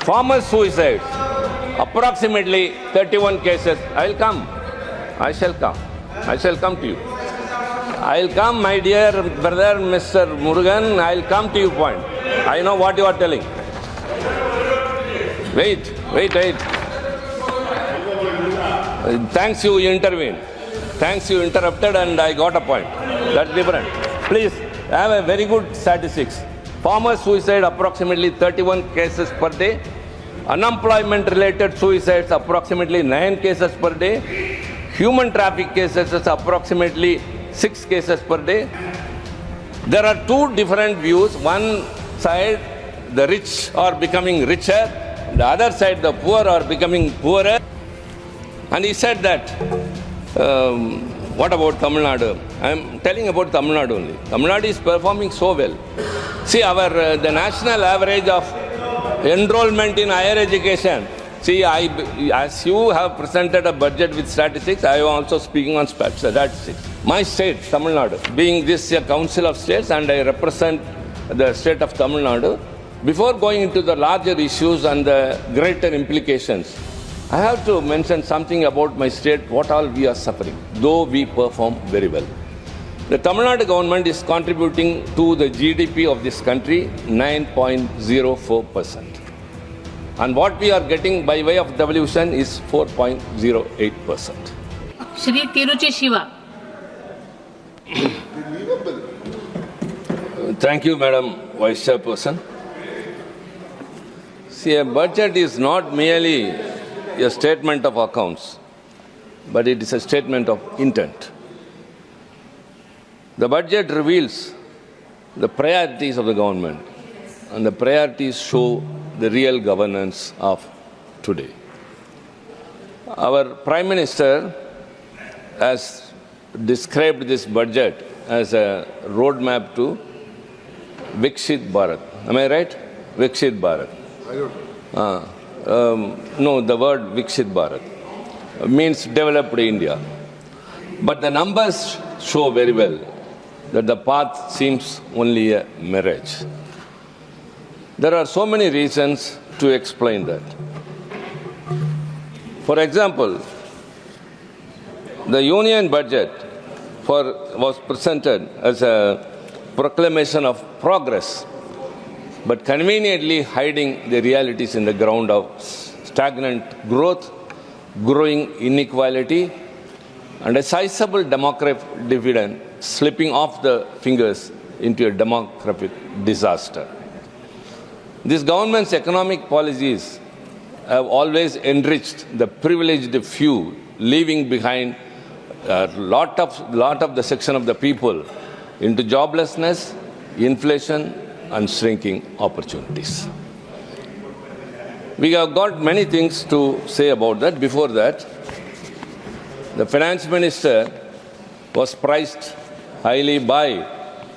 Farmer suicides, approximately 31 cases. I will come. I shall come. I shall come to you. I will come, my dear brother, Mr. Murugan. I will come to your point. I know what you are telling. Wait. Thanks you intervened. Thanks you interrupted and I got a point. That's different. Please have a very good statistics. Farmer suicide approximately 31 cases per day. Unemployment related suicides approximately 9 cases per day. Human traffic cases is approximately 6 cases per day. There are two different views. One side, the rich are becoming richer. The other side, the poor are becoming poorer. And he said that, what about Tamil Nadu? I am telling about Tamil Nadu only. Tamil Nadu is performing so well. See, the national average of enrollment in higher education. See, as you have presented a budget with statistics, I am also speaking on statistics. My state, Tamil Nadu, being this a council of states and I represent the state of Tamil Nadu, before going into the larger issues and the greater implications, I have to mention something about my state, what all we are suffering, though we perform very well. The Tamil Nadu government is contributing to the GDP of this country 9.04%. And what we are getting by way of devolution is 4.08%. Shri Trichy Siva. Thank you, Madam Vice Chairperson. See, a budget is not merely a statement of accounts, but it is a statement of intent. The budget reveals the priorities of the government, and the priorities show the real governance of today. Our Prime Minister has described this budget as a roadmap to Viksit Bharat. Am I right? Viksit Bharat. No, the word Viksit Bharat means developed India. But the numbers show very well that the path seems only a mirage. There are so many reasons to explain that. For example, the union budget was presented as a proclamation of progress, but conveniently hiding the realities in the ground of stagnant growth, growing inequality, and a sizable demographic dividend slipping off the fingers into a demographic disaster. This government's economic policies have always enriched the privileged few, leaving behind a lot of the section of the people into joblessness, inflation, and shrinking opportunities. We have got many things to say about that. Before that, the finance minister was priced highly by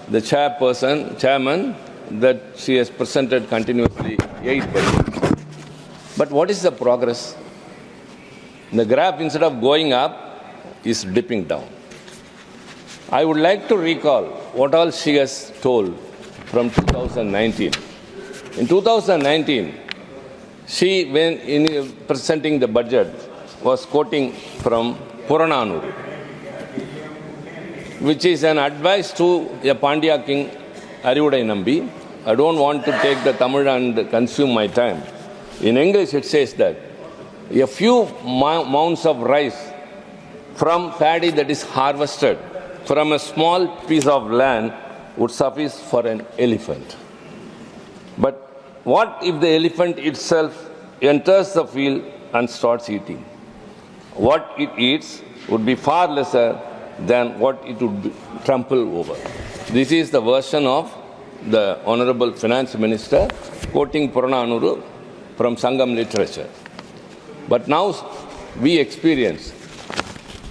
the chairman, that she has presented continuously 8 budgets. But what is the progress? The graph, instead of going up, is dipping down. I would like to recall what all she has told from 2019. In 2019, she, when presenting the budget, was quoting from Purananuru, which is an advice to a Pandya king, Arivudai Nambi. I don't want to take the Tamil and consume my time. In English, it says that a few mounds of rice from paddy that is harvested from a small piece of land would suffice for an elephant. But what if the elephant itself enters the field and starts eating? What it eats would be far lesser than what it would trample over. This is the version of the Honorable Finance Minister quoting Purananuru from Sangam literature. But now we experience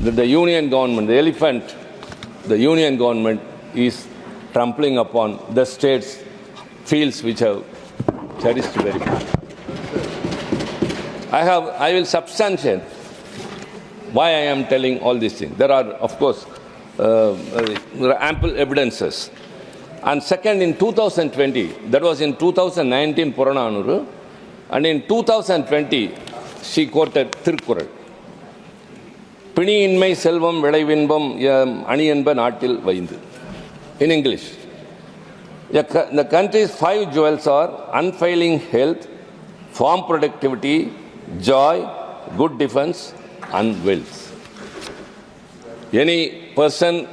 that the union government, the union government is trampling upon the state's fields which have cherished very much. I will substantiate why I am telling all these things. There are, of course, ample evidences. And second, in 2020, that was in 2019 Purananuru, And in 2020, she quoted Tirukkural. Pini inmai selvam vilaivinbam aniyanba naatil vaindu. In English, the country's 5 jewels are unfailing health, farm productivity, joy, good defense, and wealth. Any person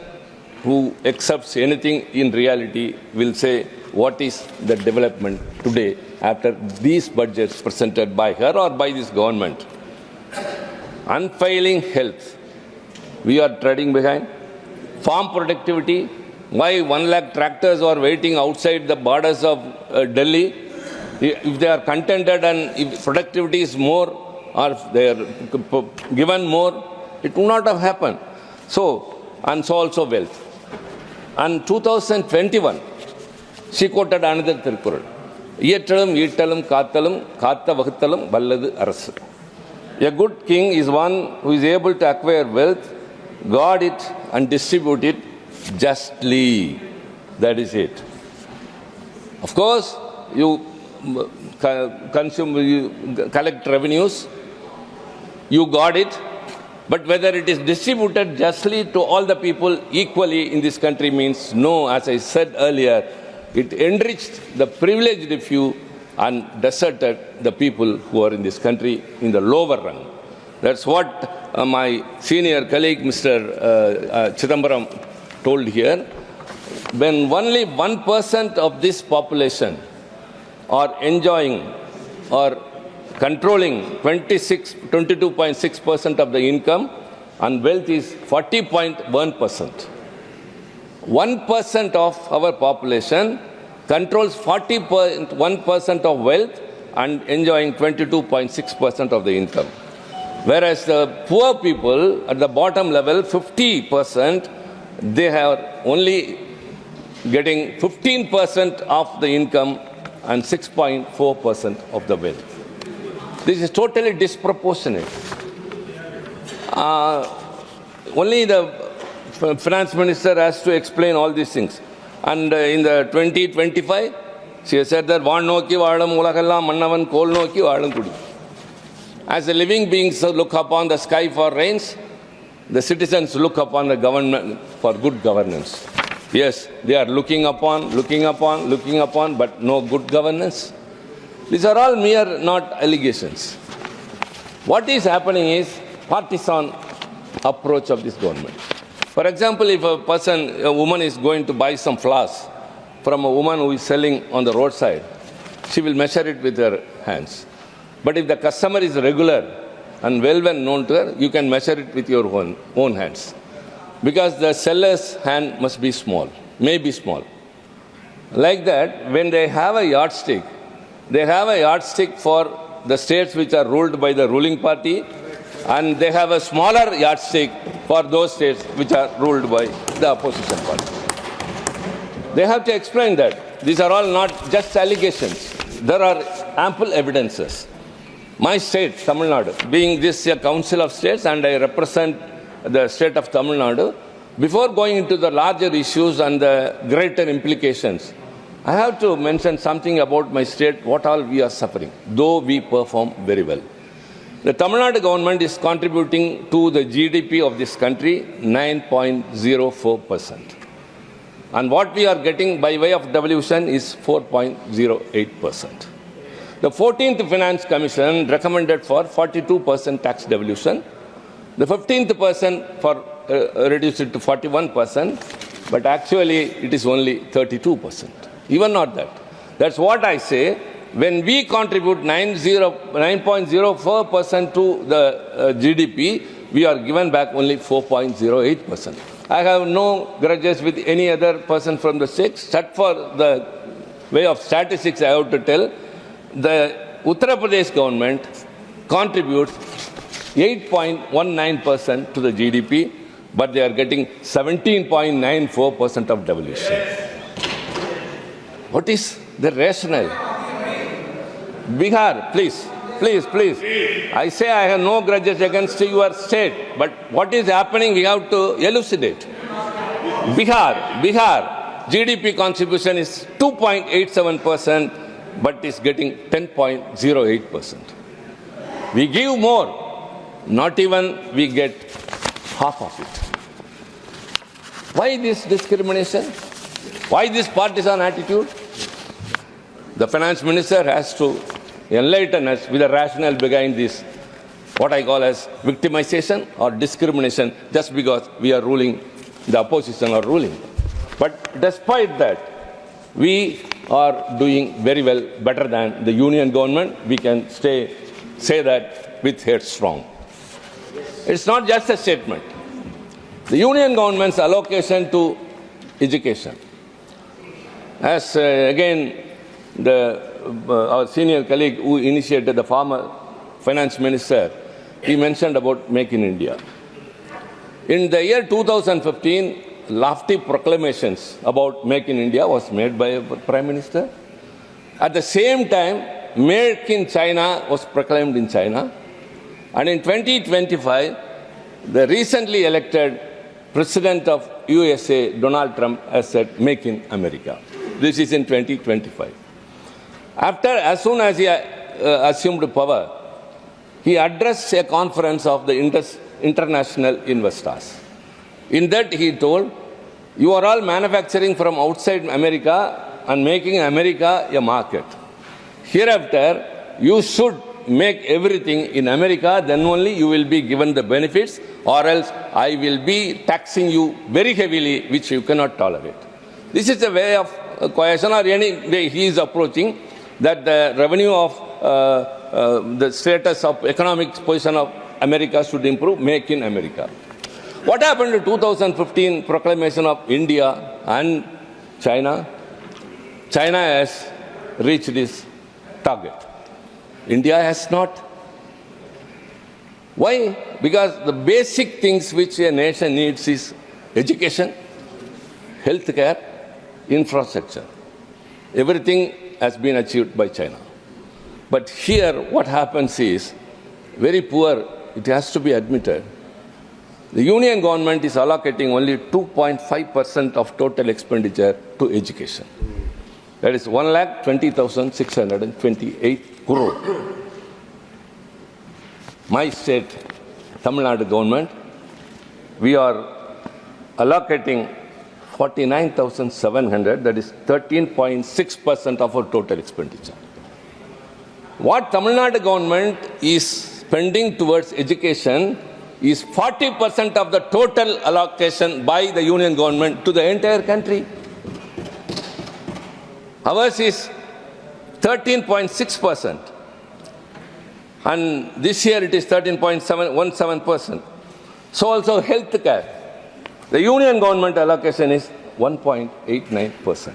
who accepts anything in reality will say, what is the development today after these budgets presented by her or by this government? Unfailing health, we are treading behind. Farm productivity, why 1 lakh tractors are waiting outside the borders of Delhi? If they are contented and if productivity is more or if they are given more, it would not have happened. So also wealth. And 2021, she quoted another Tirukkural. Iyattalum, Eattalum, Kaattalum, Kaatta Vahuttalum, Valladu Arasu. A good king is one who is able to acquire wealth, guard it, and distribute it justly. That is it. Of course, you consume, you collect revenues, you guard it, but whether it is distributed justly to all the people equally in this country means no. As I said earlier, it enriched the privileged few and deserted the people who are in this country in the lower rung. That's what my senior colleague, Mr. Chidambaram, told here. When only 1% of this population are enjoying or controlling 22.6% of the income, and wealth is 40.1%. 1% of our population controls 40.1% of wealth and enjoying 22.6% of the income. Whereas the poor people at the bottom level, 50%, they are only getting 15% of the income and 6.4% of the wealth. This is totally disproportionate. Only the finance minister has to explain all these things. And in the 2025, she has said that as the living beings look upon the sky for rains, the citizens look upon the government for good governance. Yes, they are looking upon, but no good governance. These are all mere not allegations. What is happening is partisan approach of this government. For example, if a woman is going to buy some flowers from a woman who is selling on the roadside, she will measure it with her hands. But if the customer is regular and well known to her, you can measure it with your own hands. Because the seller's hand must be small, may be small. Like that, when they have a yardstick for the states which are ruled by the ruling party, and they have a smaller yardstick for those states which are ruled by the opposition party. They have to explain that. These are all not just allegations. There are ample evidences. My state, Tamil Nadu, being this a council of states and I represent the state of Tamil Nadu, before going into the larger issues and the greater implications, I have to mention something about my state, what all we are suffering, though we perform very well. The Tamil Nadu government is contributing to the GDP of this country 9.04%. And what we are getting by way of devolution is 4.08%. The 14th Finance Commission recommended for 42% tax devolution. The 15th person for reduced it to 41%, but actually it is only 32%. Even not that. That's what I say. When we contribute 9.04% to the GDP, we are given back only 4.08%. I have no grudges with any other person from the state, except for the way of statistics I have to tell. The Uttar Pradesh government contributes 8.19% to the GDP, but they are getting 17.94% of devolution. What is the rationale? Bihar, please. I say I have no grudges against your state, but what is happening, we have to elucidate. Bihar, GDP contribution is 2.87%, but is getting 10.08%. We give more, not even we get half of it. Why this discrimination? Why this partisan attitude? The finance minister has to enlighten us with the rationale behind this, what I call as victimization or discrimination, just because we are ruling, the opposition are ruling. But despite that, we are doing very well, better than the union government. We can say that with head strong. It's not just a statement. The union government's allocation to education, as again our senior colleague who initiated, the former finance minister, he mentioned about Make in India. In the year 2015, lofty proclamations about Make in India was made by a Prime Minister. At the same time, Make in China was proclaimed in China. And in 2025, the recently elected President of USA, Donald Trump, has said, Make in America. This is in 2025. As soon as he assumed power, he addressed a conference of the international investors. In that, he told, you are all manufacturing from outside America and making America a market. Hereafter, you should make everything in America, then only you will be given the benefits, or else I will be taxing you very heavily, which you cannot tolerate. This is a way of coercion, or any way he is approaching, that the revenue of the status of economic position of America should improve, Make in America. What happened to 2015 proclamation of India and China? China has reached this target. India has not. Why? Because the basic things which a nation needs is education, healthcare, infrastructure. Everything has been achieved by China. But here what happens is very poor, it has to be admitted. The union government is allocating only 2.5% of total expenditure to education. That is 1,20,628 crore. My state, Tamil Nadu government, we are allocating 49,700, that is 13.6% of our total expenditure. What Tamil Nadu government is spending towards education is 40% of the total allocation by the union government to the entire country. Ours is 13.6%. And this year it is 13.17%. So also health care. The union government allocation is 1.89%.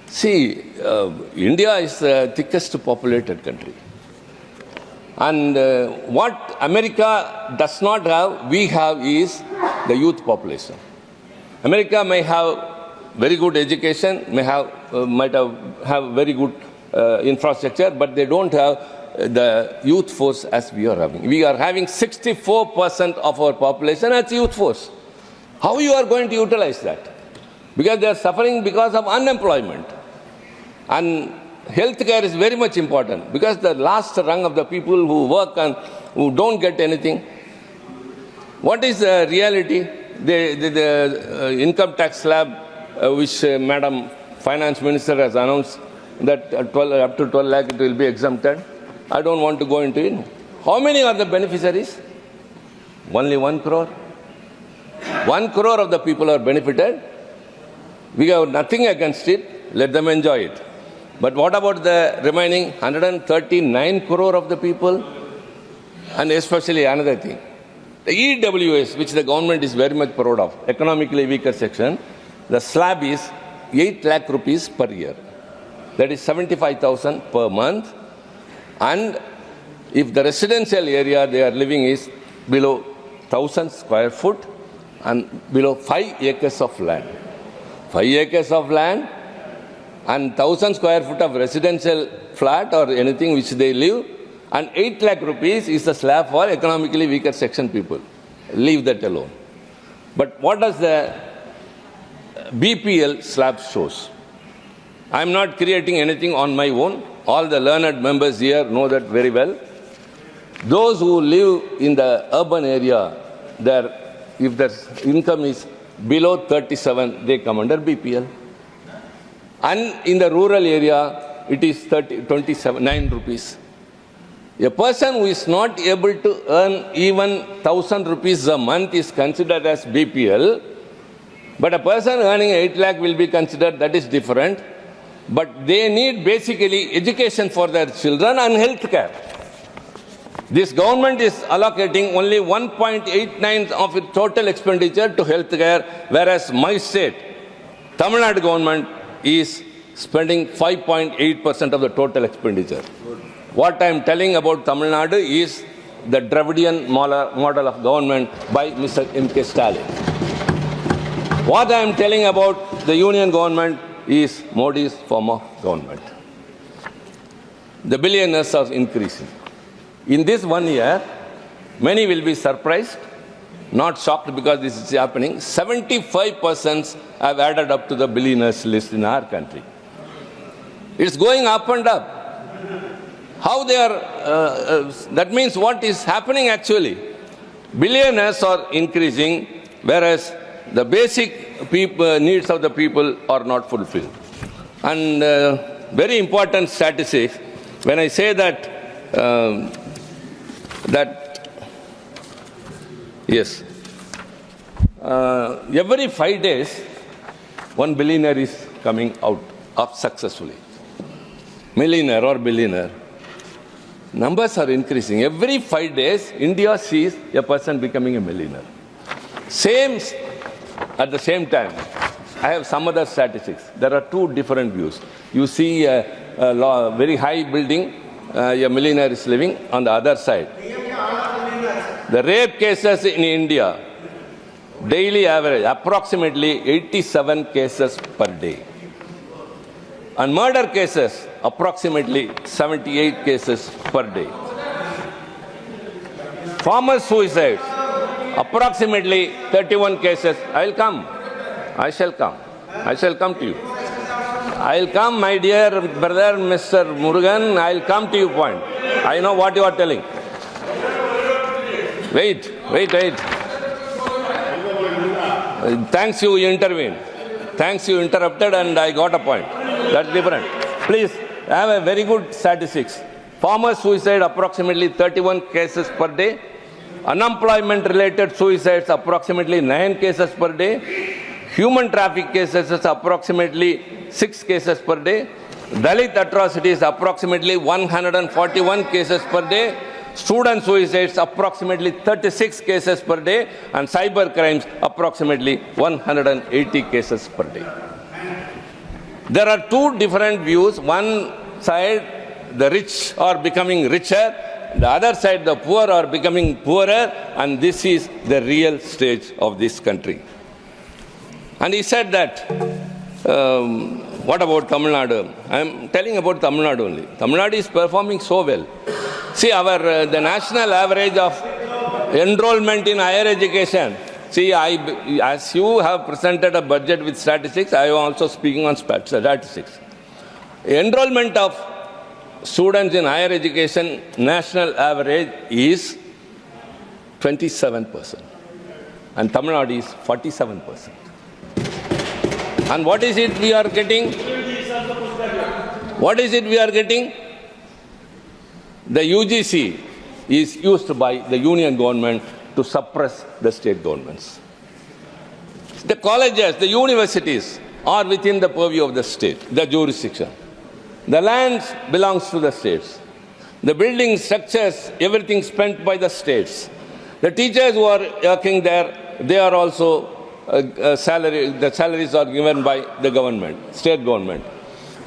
See, India is the thickest populated country. And what America does not have, we have is the youth population. America may have very good education, might have very good infrastructure, but they don't have the youth force as we are having. We are having 64% of our population as youth force. How you are going to utilize that? Because they are suffering because of unemployment. And healthcare is very much important, because the last rung of the people who work and who don't get anything. What is the reality? The income tax slab, which Madam Finance Minister has announced, that up to 12 lakh it will be exempted. I don't want to go into it. How many are the beneficiaries? Only 1 crore. 1 crore of the people are benefited. We have nothing against it. Let them enjoy it. But what about the remaining 139 crore of the people? And especially another thing, the EWS, which the government is very much proud of, economically weaker section, the slab is 8 lakh rupees per year. That is 75,000 per month. And if the residential area they are living is below 1,000 square foot and below 5 acres of land. 5 acres of land and 1,000 square foot of residential flat or anything which they live, and 8 lakh rupees is the slab for economically weaker section people. Leave that alone. But what does the BPL slab shows? I'm not creating anything on my own. All the learned members here know that very well. Those who live in the urban area, if their income is below 37, they come under BPL. And in the rural area, it is 9 rupees. A person who is not able to earn even 1,000 rupees a month is considered as BPL. But a person earning 8 lakh will be considered, that is different. But they need basically education for their children and health care. This government is allocating only 1.89 of its total expenditure to health care, whereas my state, Tamil Nadu government, is spending 5.8% of the total expenditure. What I am telling about Tamil Nadu is the Dravidian model of government by Mr. M.K. Stalin. What I am telling about the union government is Modi's form of government. The billionaires are increasing. In this 1 year, many will be surprised, not shocked because this is happening. 75% have added up to the billionaires list in our country. It's going up and up. How they are, that means what is happening actually? Billionaires are increasing, whereas the basic needs of the people are not fulfilled. And very important statistics, when I say that, yes, every 5 days, one billionaire is coming out of successfully. Millionaire or billionaire. Numbers are increasing. Every 5 days, India sees a person becoming a millionaire. At the same time, I have some other statistics. There are two different views. You see a very high building, a millionaire is living. On the other side, the rape cases in India, daily average, approximately 87 cases per day. And murder cases, approximately 78 cases per day. Farmer suicides, approximately 31 cases. I shall come to you. I'll come, my dear brother, Mr. Murugan, I'll come to your point. I know what you are telling. Wait. Thanks you intervened. Thanks you interrupted and I got a point. That's different. Please, I have a very good statistics. Farmer suicide, approximately 31 cases per day. Unemployment-related suicides, approximately 9 cases per day. Human traffic cases, approximately 6 cases per day. Dalit atrocities, approximately 141 cases per day. Student suicides, approximately 36 cases per day. And cyber crimes, approximately 180 cases per day. There are two different views. One side, the rich are becoming richer. The other side, the poor are becoming poorer. And this is the real stage of this country. And he said that, what about Tamil Nadu? I am telling about Tamil Nadu only. Tamil Nadu is performing so well. See, the national average of enrollment in higher education. See, as you have presented a budget with statistics, I am also speaking on statistics. Enrollment of students in higher education, national average is 27%. And Tamil Nadu is 47%. And what is it we are getting? What is it we are getting? The UGC is used by the union government to suppress the state governments. The colleges, the universities are within the purview of the state, the jurisdiction. The land belongs to the states. The building structures, everything spent by the states. The teachers who are working there, they are also the salaries are given by the government, state government.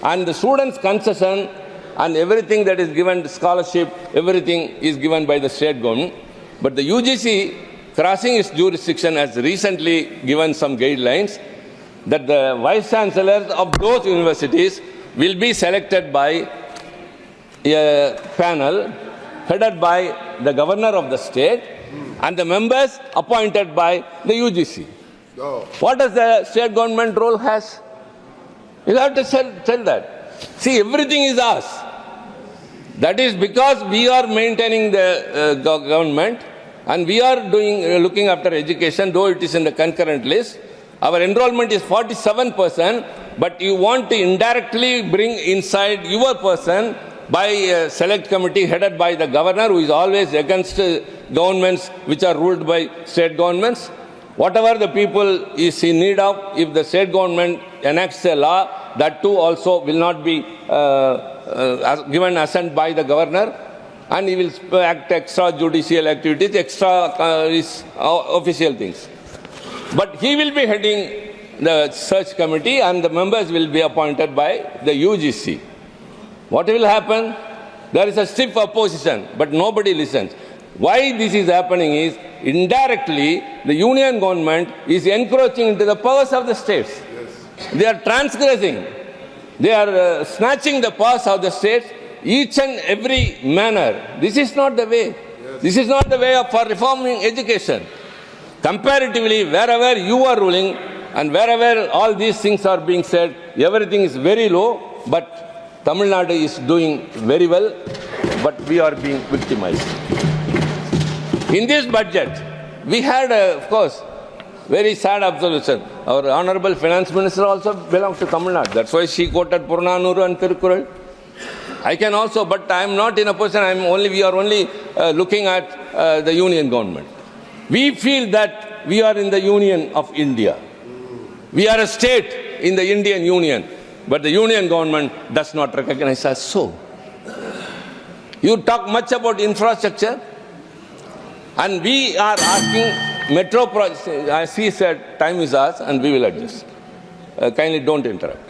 And the students' concession and everything that is given, scholarship, everything is given by the state government. But the UGC, crossing its jurisdiction, has recently given some guidelines that the vice chancellors of those universities will be selected by a panel headed by the governor of the state and the members appointed by the UGC. What does the state government role has? You have to tell that. See, everything is ours. That is because we are maintaining the government and we are looking after education, though it is in the concurrent list. Our enrollment is 47%, but you want to indirectly bring inside your person by a select committee headed by the governor, who is always against governments which are ruled by state governments. Whatever the people is in need of, if the state government enacts a law, that too also will not be given assent by the governor, and he will act extrajudicial activities, official things. But he will be heading the search committee and the members will be appointed by the UGC. What will happen? There is a stiff opposition, but nobody listens. Why this is happening is, indirectly, the union government is encroaching into the powers of the states. Yes. They are transgressing. They are snatching the powers of the states, each and every manner. This is not the way. Yes. This is not the way for reforming education. Comparatively, wherever you are ruling and wherever all these things are being said, everything is very low, but Tamil Nadu is doing very well, but we are being victimized. In this budget, we had, of course, very sad observation. Our Honorable Finance Minister also belongs to Tamil Nadu. That's why she quoted Purnanuru and Tirukkural. I can also, but I am not in a position, we are only looking at the union government. We feel that we are in the Union of India. We are a state in the Indian Union, but the union government does not recognize us so. You talk much about infrastructure, and we are asking metro projects. As he said, time is ours and we will adjust. Kindly don't interrupt.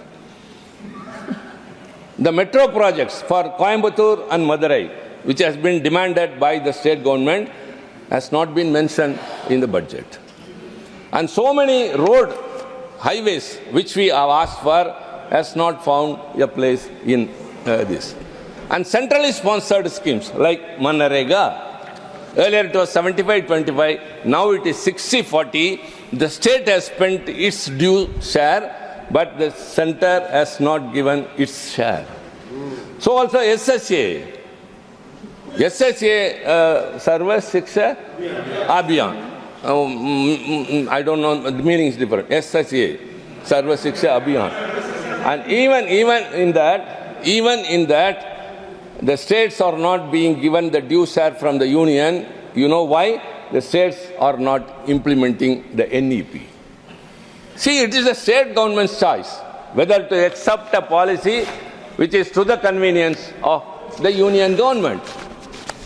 The metro projects for Coimbatore and Madurai, which has been demanded by the state government, has not been mentioned in the budget. And so many highways which we have asked for has not found a place in this. And centrally sponsored schemes like Manarega, earlier it was 75-25, now it is 60-40. The state has spent its due share, but the center has not given its share. So also SSA, Sarva Shiksha Abhiyan. I don't know, the meaning is different. SSA, Sarva Shiksha Abhiyan. And even in that, the states are not being given the due share from the union. You know why? The states are not implementing the NEP. See, it is the state government's choice whether to accept a policy which is to the convenience of the union government.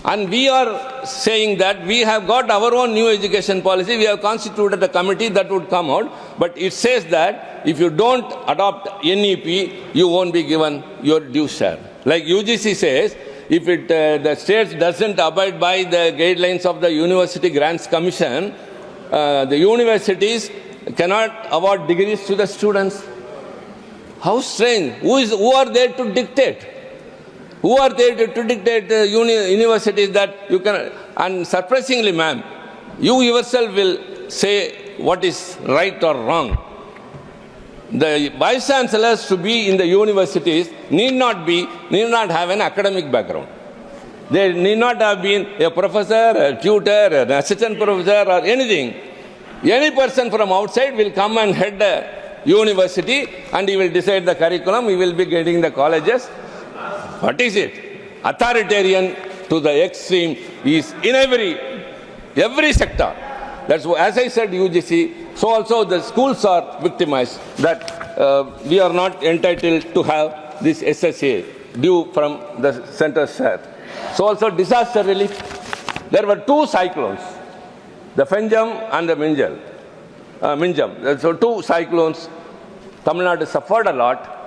And we are saying that we have got our own new education policy. We have constituted a committee that would come out. But it says that if you don't adopt NEP, you won't be given your due share. Like UGC says, if the states doesn't abide by the guidelines of the University Grants Commission, the universities cannot award degrees to the students. How strange. Who are there to dictate? Who are there to dictate universities that you can... And surprisingly, ma'am, you yourself will say what is right or wrong. The vice chancellors to be in the universities need not have an academic background. They need not have been a professor, a tutor, an assistant professor or anything. Any person from outside will come and head the university and he will decide the curriculum, he will be getting the colleges. What is it? Authoritarian to the extreme is in every sector. That's why, as I said, UGC, so also the schools are victimized, that we are not entitled to have this SSA due from the center share. So also disaster relief. There were two cyclones, the Fenjam and the Minjam. So two cyclones. Tamil Nadu suffered a lot.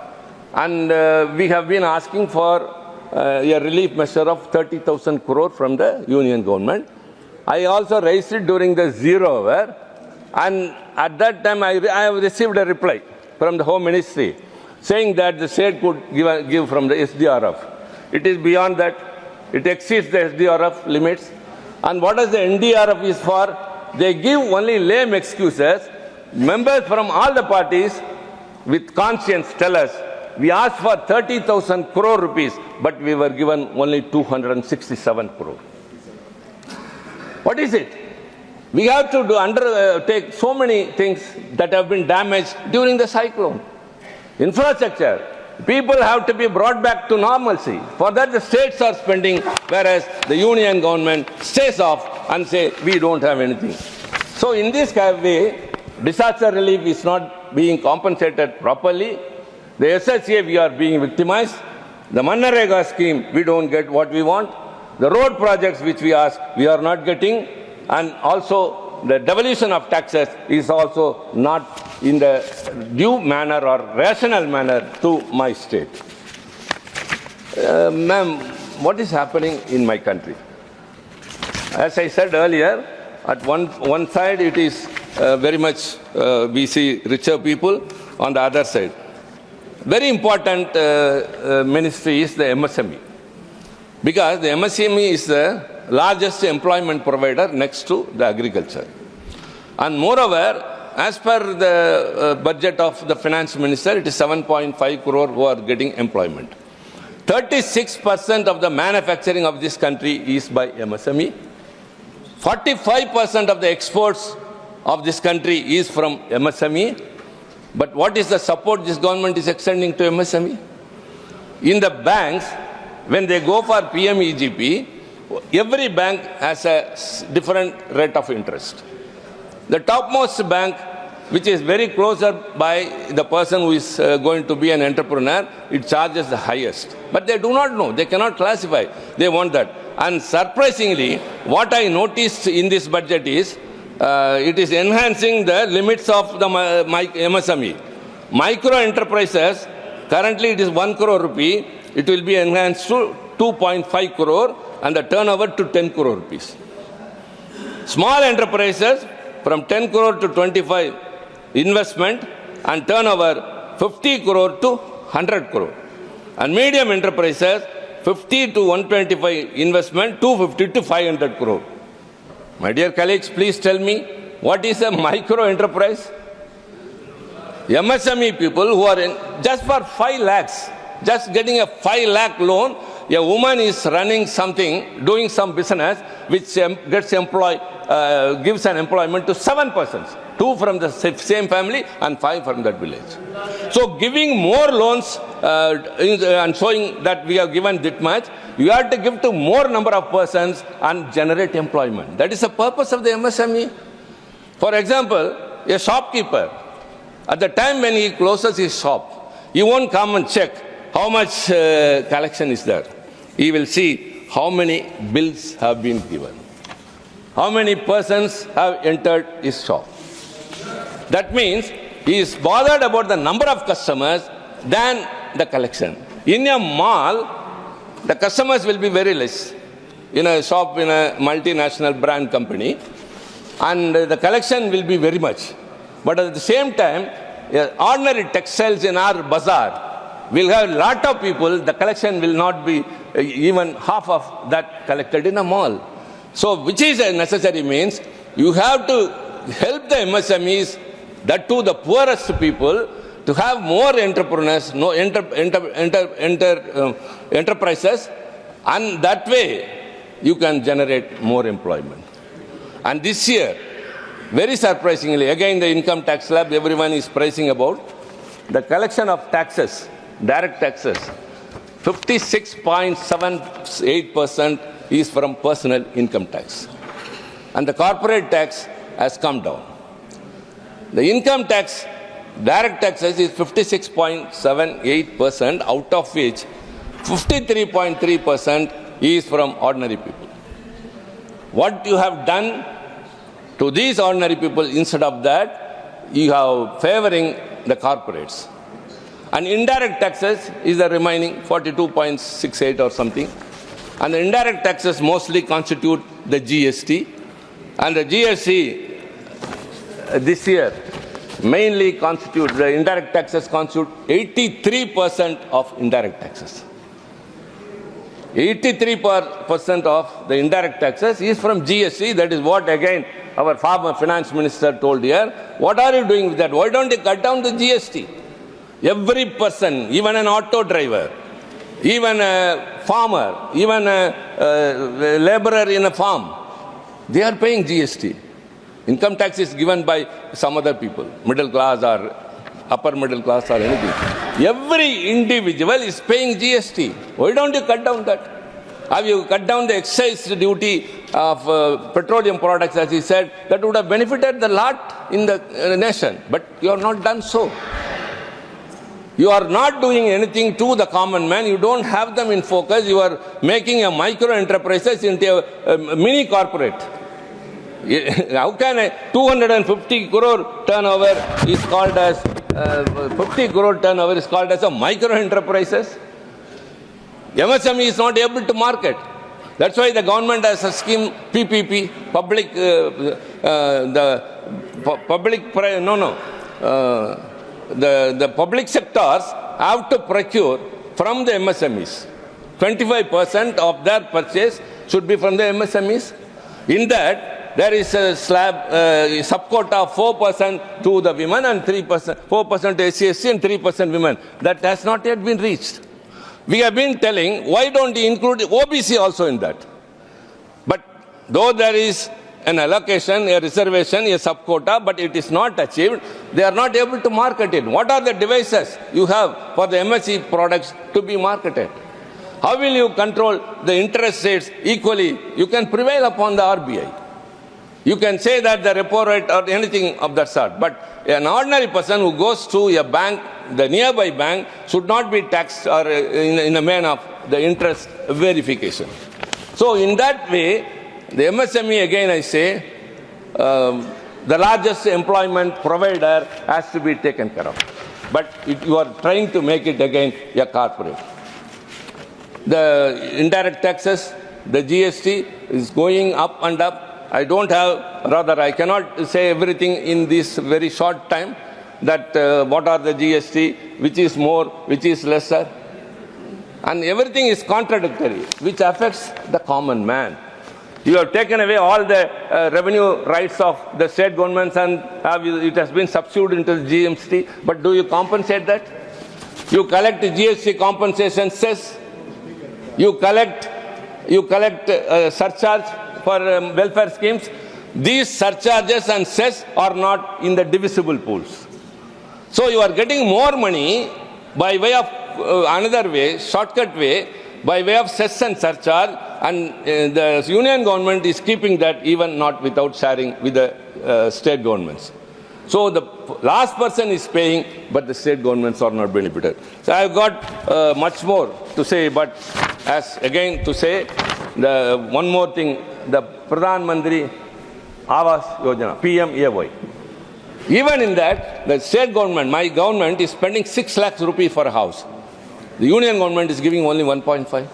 And we have been asking for a relief measure of 30,000 crore from the union government. I also raised it during the 0 hour. And at that time, I have received a reply from the Home Ministry saying that the state could give from the SDRF. It is beyond that. It exceeds the SDRF limits. And what does the NDRF is for? They give only lame excuses. Members from all the parties with conscience tell us, we asked for 30,000 crore rupees, but we were given only 267 crore. What is it? We have to undertake so many things that have been damaged during the cyclone. Infrastructure. People have to be brought back to normalcy. For that, the states are spending, whereas the union government stays off and say, we don't have anything. So in this way, disaster relief is not being compensated properly. The SHA, we are being victimized. The Manarega scheme, we don't get what we want. The road projects which we ask, we are not getting. And also, the devolution of taxes is also not in the due manner or rational manner to my state. Ma'am, what is happening in my country? As I said earlier, at one side it is very much we see richer people, on the other side. Very important ministry is the MSME. Because the MSME is the largest employment provider next to the agriculture. And moreover, as per the budget of the finance minister, it is 7.5 crore who are getting employment. 36% of the manufacturing of this country is by MSME. 45% of the exports of this country is from MSME. But what is the support this government is extending to MSME? In the banks, when they go for PMEGP, every bank has a different rate of interest. The topmost bank, which is very closer by the person who is going to be an entrepreneur, it charges the highest. But they do not know. They cannot classify. They want that. And surprisingly, what I noticed in this budget is, it is enhancing the limits of the MSME. Micro enterprises, currently it is 1 crore rupee. It will be enhanced to 2.5 crore and the turnover to 10 crore rupees. Small enterprises from 10 crore to 25 investment and turnover 50 crore to 100 crore. And medium enterprises 50 to 125 investment, 250 to 500 crore. My dear colleagues, please tell me, what is a micro enterprise? MSME people who are in just for 5 lakhs, just getting a 5 lakh loan, a woman is running something, doing some business, which gives an employment to 7 persons, 2 from the same family and 5 from that village. So giving more loans and showing that we have given that much, you have to give to more number of persons and generate employment. That is the purpose of the MSME. For example, a shopkeeper, at the time when he closes his shop, he won't come and check how much collection is there. He will see how many bills have been given, how many persons have entered his shop. That means he is bothered about the number of customers than the collection. In a mall, the customers will be very less. In a shop, in a multinational brand company, and the collection will be very much. But at the same time, ordinary textiles in our bazaar will have a lot of people, the collection will not be even half of that collected in a mall. So, which is a necessary means, you have to help the MSMEs, that too the poorest people, to have more entrepreneurs, enterprises, and that way you can generate more employment. And this year, very surprisingly, again the income tax slab, everyone is praising about, the collection of taxes, direct taxes, 56.78% is from personal income tax. And the corporate tax has come down. The income tax, direct taxes is 56.78%, out of which 53.3% is from ordinary people. What you have done to these ordinary people, instead of that, you have favoring the corporates. And indirect taxes is the remaining 42.68 or something. And the indirect taxes mostly constitute the GST. And the GST this year mainly constitute, the indirect taxes constitute 83% of indirect taxes. 83% of the indirect taxes is from GST. That is what, again, our former finance minister told here. What are you doing with that? Why don't you cut down the GST? Every person, even an auto driver, even a farmer, even a laborer in a farm, they are paying GST. Income tax is given by some other people, middle class or upper middle class or anything. Every individual is paying GST. Why don't you cut down that? Have you cut down the excise duty of petroleum products, as he said? That would have benefited the lot in the nation. But you have not done so. You are not doing anything to the common man. You don't have them in focus. You are making a micro enterprises into a mini corporate. How can a 250 crore turnover is called as 50 crore turnover is called as a micro enterprises? MSME is not able to market. That's why the government has a scheme, PPP, the public sectors have to procure from the MSMEs. 25% of their purchase should be from the MSMEs. In that, there is a sub-quota of 4% to the women and 3%, 4% to SC and 3% women. That has not yet been reached. We have been telling, why don't you include OBC also in that? But though there is an allocation, a reservation, a sub-quota, but it is not achieved, they are not able to market it. What are the devices you have for the MSE products to be marketed? How will you control the interest rates equally? You can prevail upon the RBI. You can say that the repo rate or anything of that sort. But an ordinary person who goes to a bank, the nearby bank, should not be taxed or in a manner of the interest verification. So in that way, the MSME, again I say, the largest employment provider has to be taken care of. But you are trying to make it again a corporate. The indirect taxes, the GST is going up and up. I cannot say everything in this very short time, that what are the GST, which is more, which is lesser. And everything is contradictory, which affects the common man. You have taken away all the revenue rights of the state governments and it has been subsumed into the GMT. But do you compensate that? You collect GST compensation cess. You collect surcharge for welfare schemes. These surcharges and cess are not in the divisible pools. So you are getting more money by way of another way, shortcut way, by way of cess and surcharge, and the union government is keeping that even not without sharing with the state governments. So the last person is paying, but the state governments are not benefited. So I have got much more to say, but as again to say, one more thing, the Pradhan Mantri Awas Yojana, PMAY. Even in that, the state government, my government, is spending 6 lakhs rupees for a house. The union government is giving only 1.5.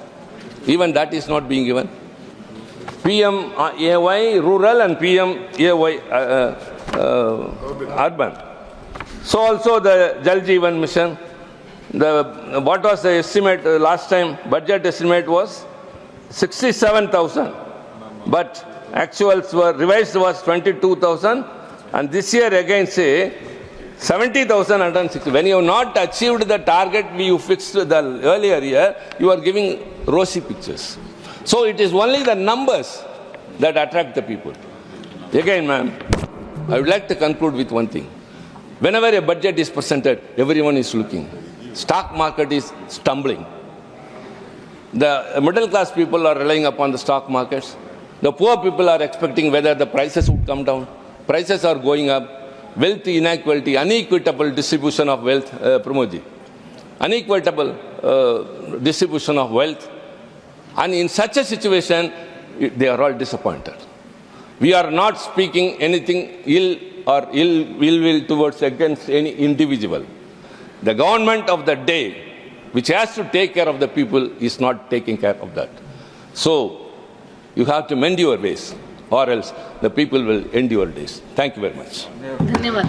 Even that is not being given. PMAY rural and PMAY urban. So also the Jal Jeevan Mission. What was the estimate last time? Budget estimate was 67,000. But actuals were revised was 22,000. And this year again say 70,160. When you have not achieved the target you fixed the earlier year, you are giving rosy pictures. So it is only the numbers that attract the people. Again, ma'am, I would like to conclude with one thing. Whenever a budget is presented, everyone is looking. Stock market is stumbling. The middle class people are relying upon the stock markets. The poor people are expecting whether the prices would come down. Prices are going up. Wealth inequality, unequitable distribution of wealth, Pramodji. Unequitable distribution of wealth. And in such a situation, they are all disappointed. We are not speaking anything ill or ill will towards against any individual. The government of the day, which has to take care of the people, is not taking care of that. So, you have to mend your ways, or else the people will end your days. Thank you very much. धन्यवाद.